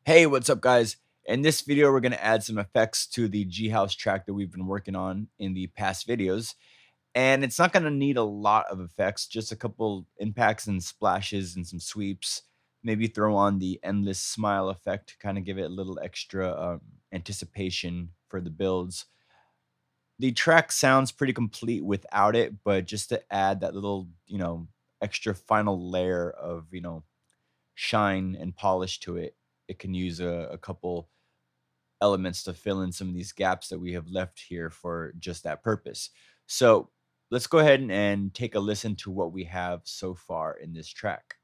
Hey, what's up, guys? In this video, we're going to add some effects to the G House track that we've been working on in the past videos. And it's not going to need a lot of effects, just a couple impacts and splashes and some sweeps. Maybe throw on the endless smile effect to kind of give it a little extra anticipation for the builds. The track sounds pretty complete without it, but just to add that little, extra final layer of, shine and polish to it, it can use a couple elements to fill in some of these gaps that we have left here for just that purpose. So let's go ahead and take a listen to what we have so far in this track.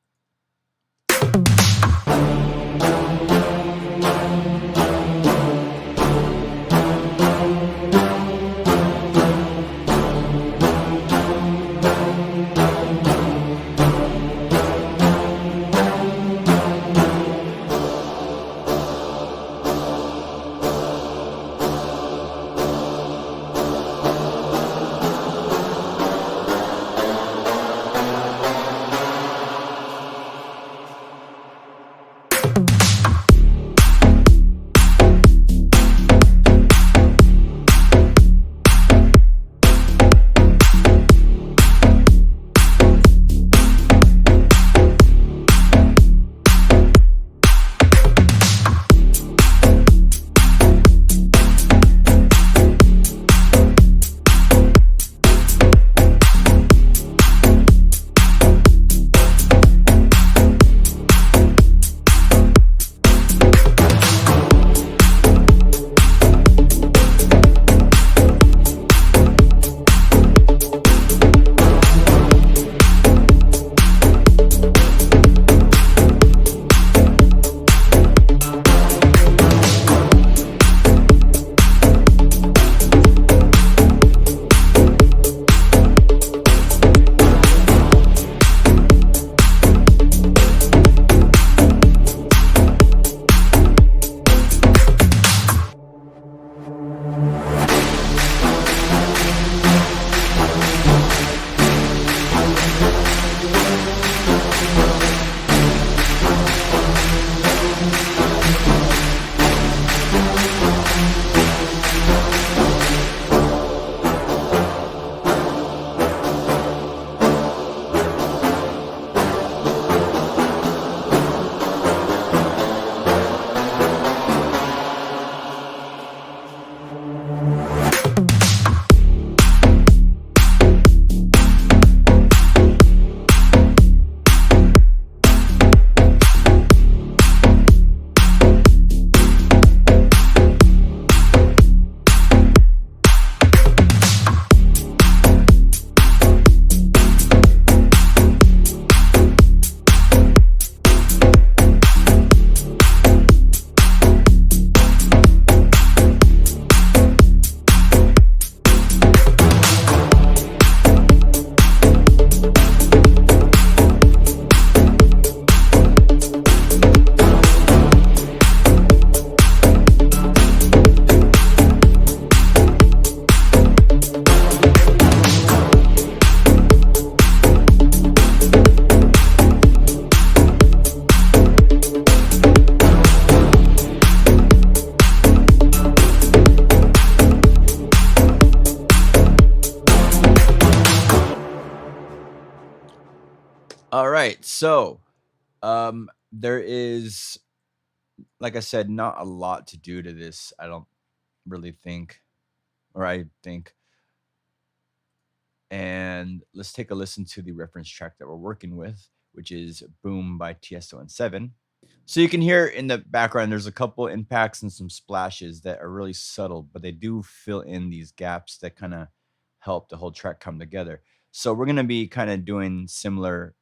All right. So, there is, like I said, not a lot to do to this. I don't really think, or I think. And let's take a listen to the reference track that we're working with, which is Boom by Tiesto and Seven. So you can hear in the background, there's a couple impacts and some splashes that are really subtle, but they do fill in these gaps that kind of help the whole track come together. So we're going to be kind of doing similar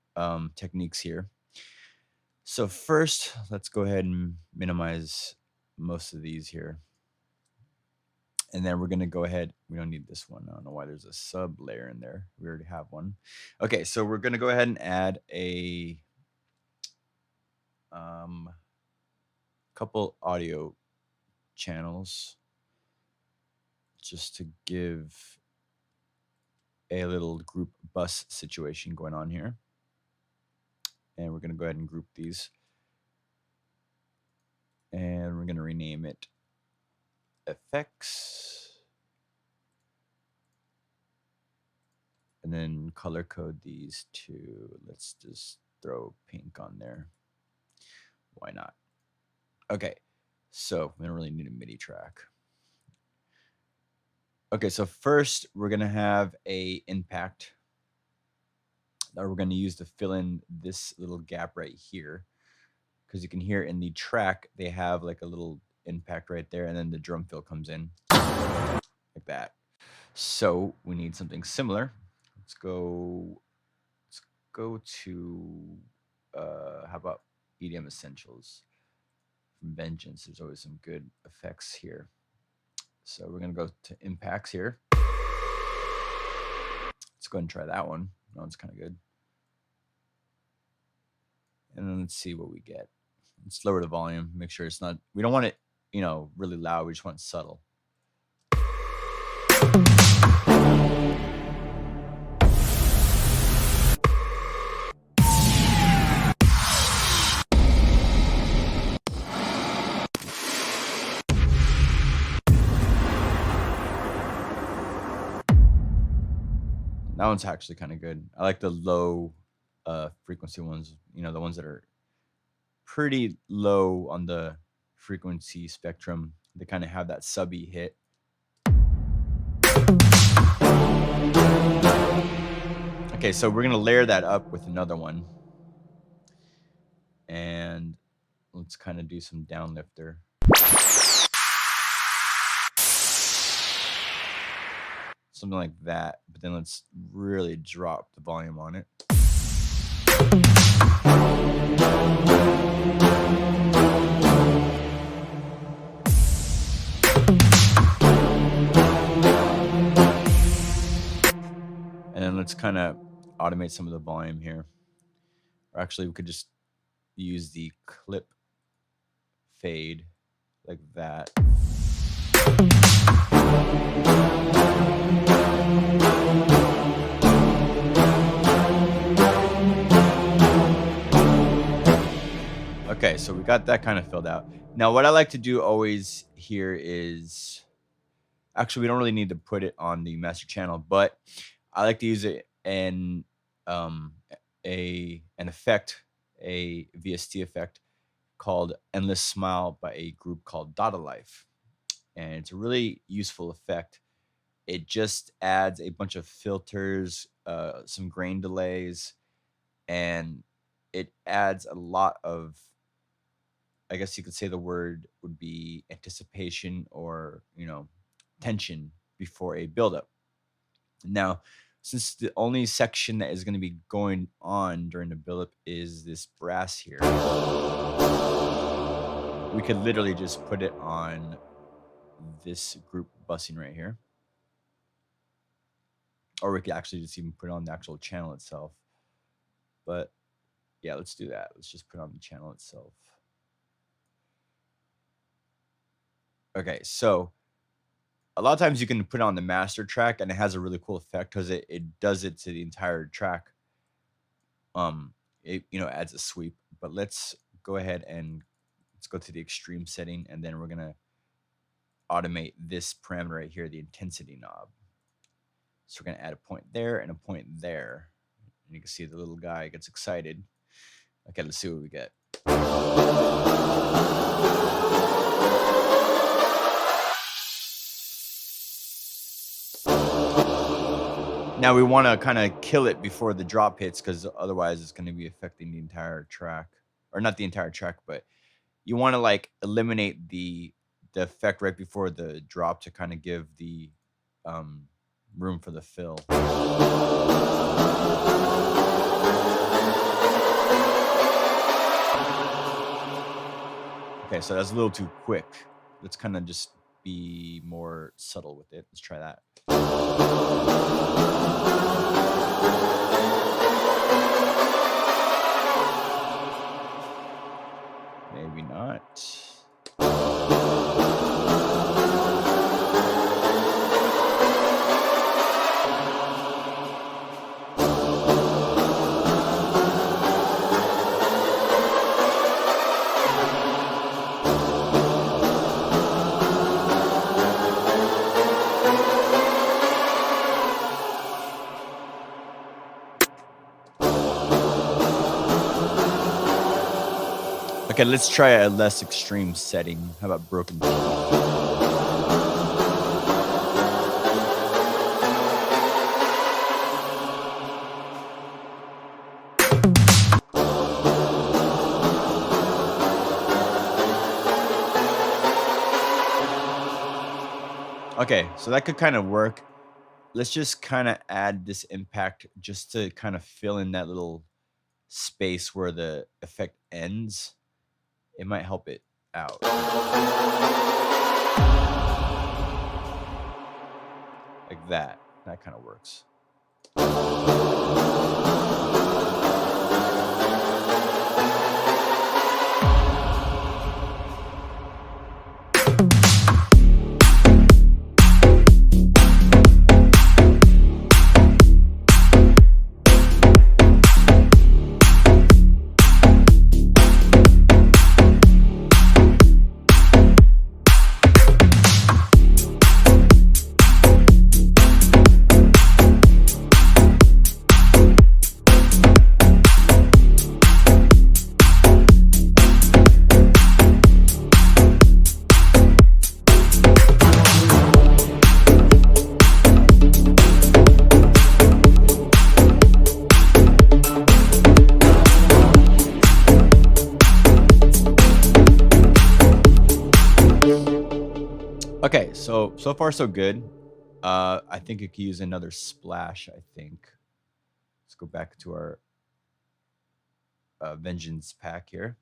techniques here. So first, let's go ahead and minimize most of these here. And then we're going to go ahead. We don't need this one. I don't know why there's a sub layer in there. We already have one. Okay, so we're going to go ahead and add a couple audio channels just to give a little group bus situation going on here. And we're going to go ahead and group these. name it effects, and then color code these two. Let's just throw pink on there. Why not? Okay, so we don't really need a MIDI track. Okay, so first we're gonna have a impact that we're gonna use to fill in this little gap right here, because you can hear in the track they have like a little impact right there, and then the drum fill comes in like that. So we need something similar. Let's go to how about EDM Essentials from Vengeance. There's always some good effects here. So we're gonna go to impacts here. Let's go ahead and try that one. That one's kind of good. And then let's see what we get. Let's lower the volume, make sure it's not, we don't want it, you know, really loud. We just want it subtle. That one's actually kind of good. I like the low frequency ones, you know, the ones that are pretty low on the frequency spectrum. They kind of have that subby hit. Okay, so we're going to layer that up with another one. And let's kind of do some downlifter. Something like that, but then let's really drop the volume on it. And then let's kind of automate some of the volume here. Or actually, we could just use the clip fade like that. Okay, so we got that kind of filled out. Now, what I like to do always here is, actually, we don't really need to put it on the master channel, but I like to use it in an effect, a VST effect called Endless Smile by a group called Dada Life. And it's a really useful effect. It just adds a bunch of filters, some grain delays, and it adds a lot of, I guess you could say the word would be anticipation or, you know, tension before a buildup. Now, since the only section that is going to be going on during the buildup is this brass here, we could literally just put it on this group bussing right here. Or we could actually just even put it on the actual channel itself. But yeah, let's do that. Let's just put it on the channel itself. Okay, so a lot of times you can put it on the master track and it has a really cool effect because it does it to the entire track. It, you know, adds a sweep. But let's go ahead and let's go to the extreme setting, and then we're gonna automate this parameter right here, the intensity knob. So we're gonna add a point there and a point there. And you can see the little guy gets excited. Okay, let's see what we get. Now we want to kind of kill it before the drop hits, because otherwise it's going to be affecting the entire track, or not the entire track, but you want to like eliminate the effect right before the drop to kind of give the room for the fill. Okay, so that's a little too quick. Let's kind of just be more subtle with it. Let's try that. Maybe not. Okay, let's try a less extreme setting. How about broken down? Okay, so that could kind of work. Let's just kind of add this impact just to kind of fill in that little space where the effect ends. It might help it out. Like that. That kind of works. Okay, so far so good. I think it could use another splash. I think. Let's go back to our vengeance pack here.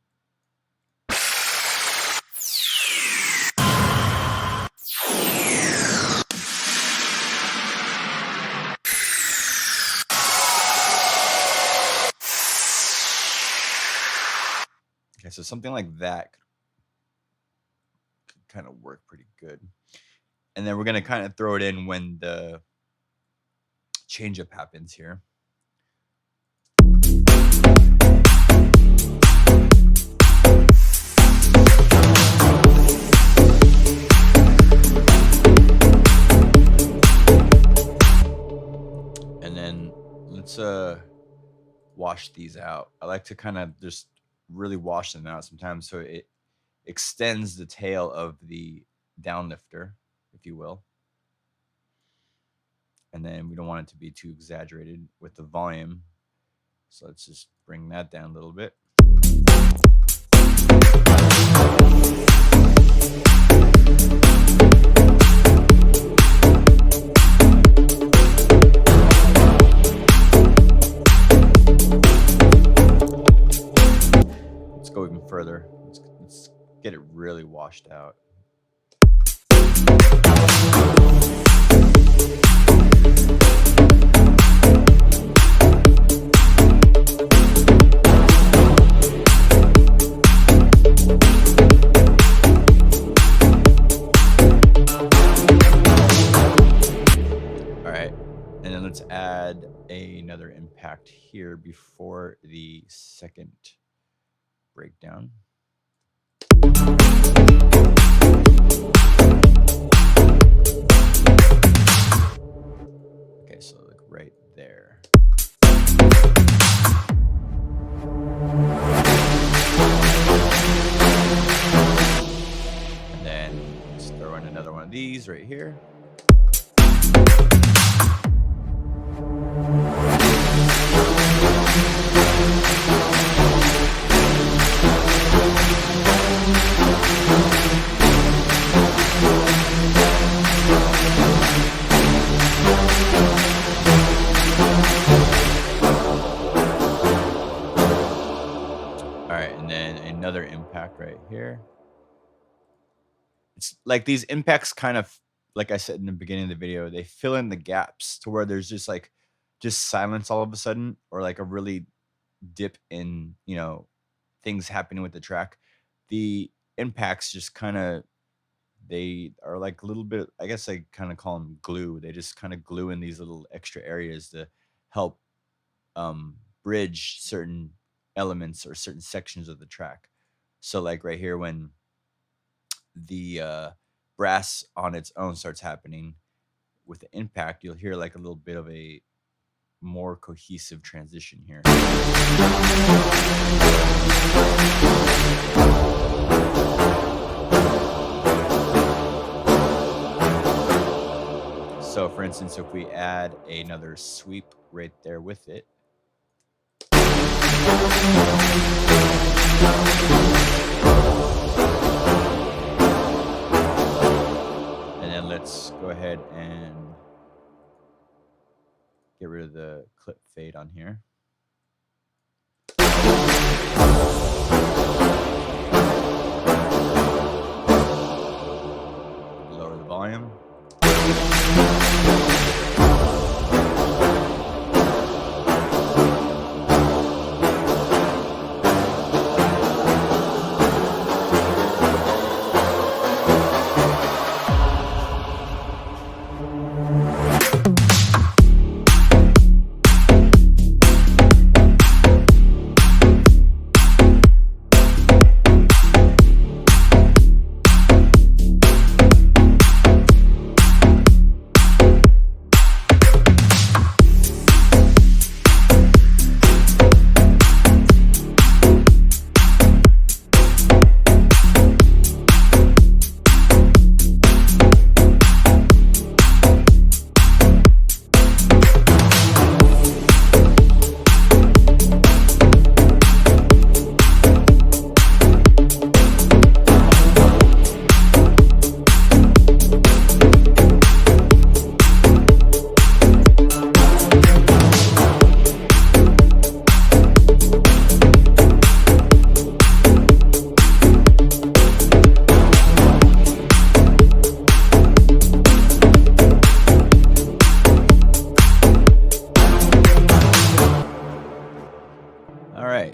Okay, so something like that could kind of work pretty good. And then we're going to kind of throw it in when the change up happens here. And then let's wash these out. I like to kind of just really wash them out sometimes so it extends the tail of the downlifter, if you will. And then we don't want it to be too exaggerated with the volume. So let's just bring that down a little bit. Let's go even further. Let's get it really washed out. All right, and then let's add another impact here before the second breakdown. Okay, so like right there. And then let's throw in another one of these right here. Another impact right here. It's like these impacts kind of, like I said in the beginning of the video, they fill in the gaps to where there's just silence all of a sudden, or like a really dip in, things happening with the track. The impacts just kind of, they are like a little bit, I guess I kind of call them glue. They just kind of glue in these little extra areas to help bridge certain elements or certain sections of the track. So like right here, when the brass on its own starts happening with the impact, you'll hear like a little bit of a more cohesive transition here. So for instance, if we add another sweep right there with it, and then let's go ahead and get rid of the clip fade on here. Lower the volume.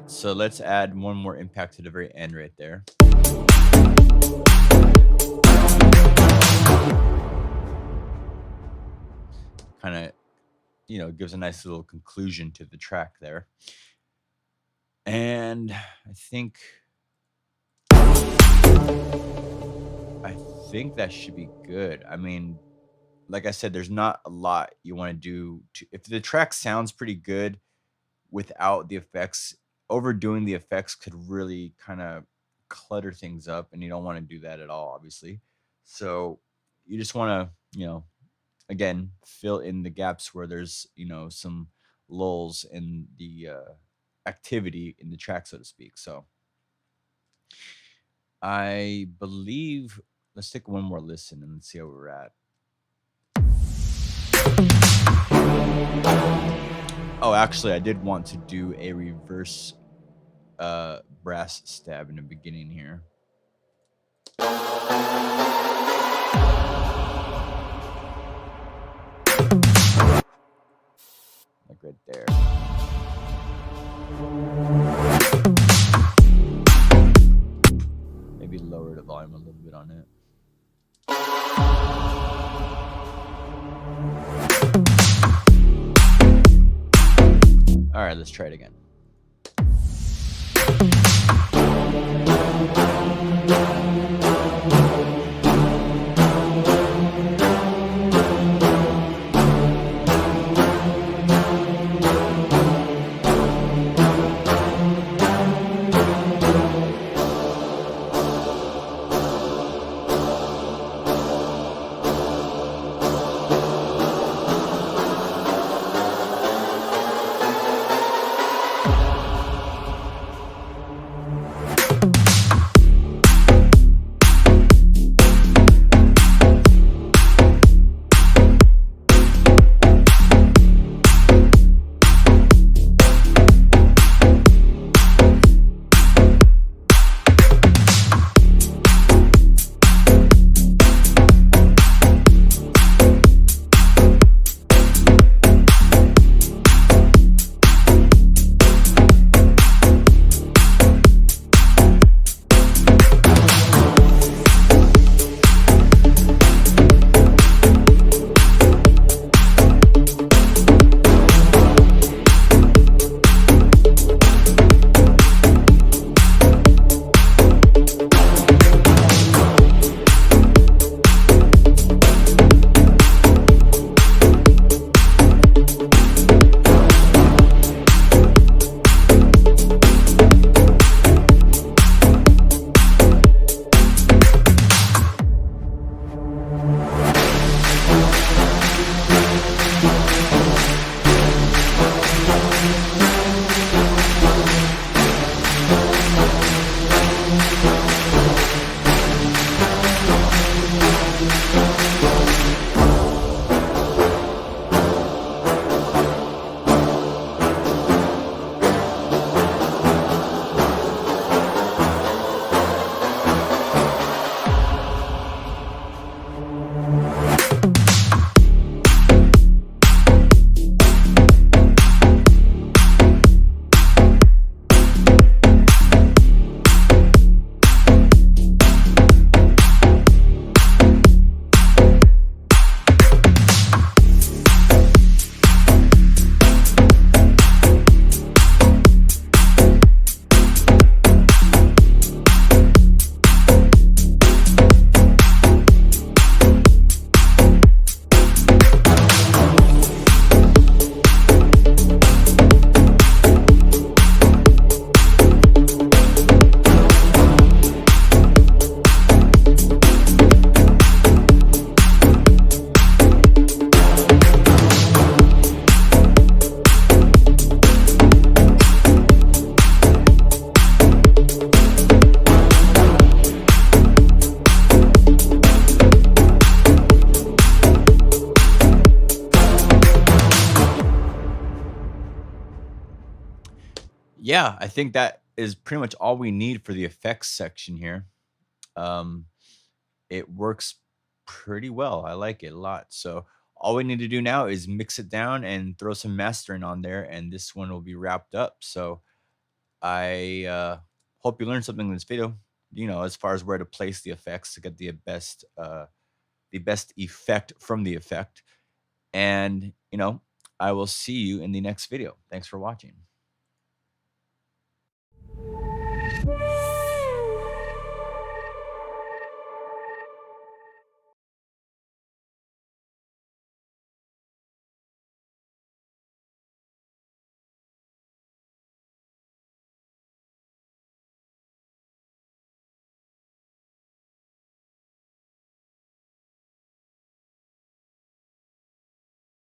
So let's add one more impact to the very end right there. Kind of, you know, gives a nice little conclusion to the track there. And I think that should be good. I mean, like I said, there's not a lot you want to do if the track sounds pretty good without the effects. Overdoing the effects could really kind of clutter things up, and you don't want to do that at all, obviously. So you just want to, you know, again, fill in the gaps where there's, you know, some lulls in the activity in the track, so to speak. So I believe, let's take one more listen and see how we're at. Oh, actually, I did want to do a reverse brass stab in the beginning here. Like right there. Maybe lower the volume a little bit on it. All right, let's try it again. Yeah, I think that is pretty much all we need for the effects section here. Um, it works pretty well. I like it a lot. So all we need to do now is mix it down and throw some mastering on there, and this one will be wrapped up. So I hope you learned something in this video. You know, as far as where to place the effects to get the best effect from the effect. And you know, I will see you in the next video. Thanks for watching.